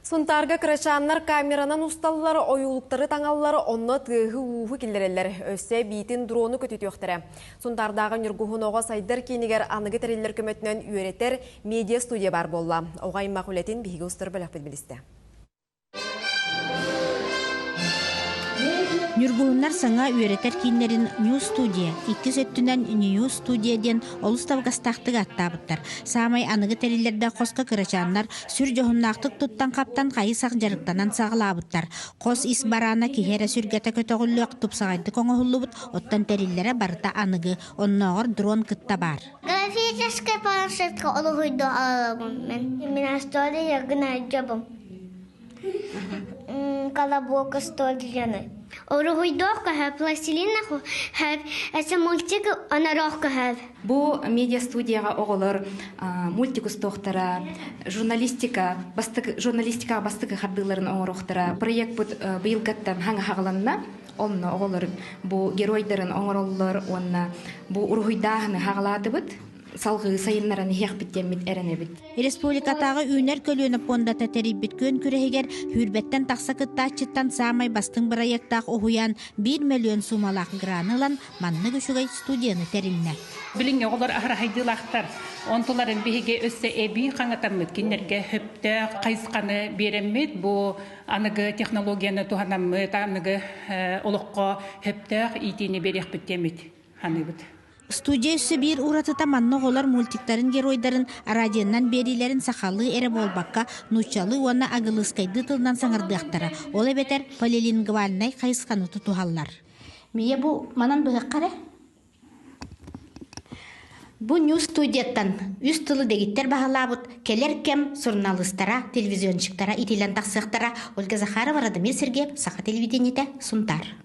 Сунтарга кырачаннар камеранан усталлары оюлуктары таңаллары онна тыгы уғы килдерелер. Өссе битин дрону көтүтүөктөрө. Сунтардағы нүргухунога сайдар кейнигер анығы тәрелер көмөтінен үйретер медиа студия бар болла. Оғай мақулетін бигі ұстыр бөлік білмелісті. Нүргуһуннар саңа үйретер кинлерин New Studio, 2 сөттүнен New Studio'ден олустав гастақтык аттабыттар. Самай анығы тәрелерді қосқа кырачаннар сүр жоғыннақтық туттан қаптан қайысақ жарықтанан сағылабыттар. Қос ис барана кихері сүргеті көтіғыллық тұпсағайды коңығылыбыт, оттан тәрелері барыта анығы, оннағыр дрон кытта бар. Графическая планшетка олығыйды алалығым мен. Мен студия ягына жабым. Колобок студияны. Орuguydoq hep plastilina hep ese multik anaraq hep. Бу медиа студияга оголор мультикус тохтара, журналистика бастыгы хардыларын оңорохтара. Проект бут быйылгаттан хаңа хагаланна. Онна оголор бу геройдарын оңороллор, онна бу ургуйдагыны хагалатыбыт. Салғы сайынларын хеқ біттемет әрінебіт. Республикатағы үйнер көліні пондата теребіт көн күрегер хүрбеттен тақсақытта ачыттан самай бастың проекттақ оғуян 1 миллион сумалақ гранылан манны күшігай студияны теріліне. Біліңе олар ағыра хайдылақтар. Онтыларын бейге өсі әбей қаңатамыд кенерге хөпті қайысқаны беремет. Бұл анығы технологияны туғанамыд, анығы олыққа хөпті итені берек біттемет. Студия үсі бір ұратыта манны олар мультиктарын геройдарын радионнан берилерін сақалы әрі болбаққа нұчалы оны ағылысқайды тылынан саңырдықтара. Ол әбетер полилингвальнай қайысқаны тұтуғалар. Мие бұл манан бұғық қаре? Бұл New Studияттан үз тылы дегиттер бағалабыд, келер кем журналистара, телевизиончиктара, итилен тақсықтара Ольга Захарова, Радамир Сергеев, Саха телевидениеті, Сунтар.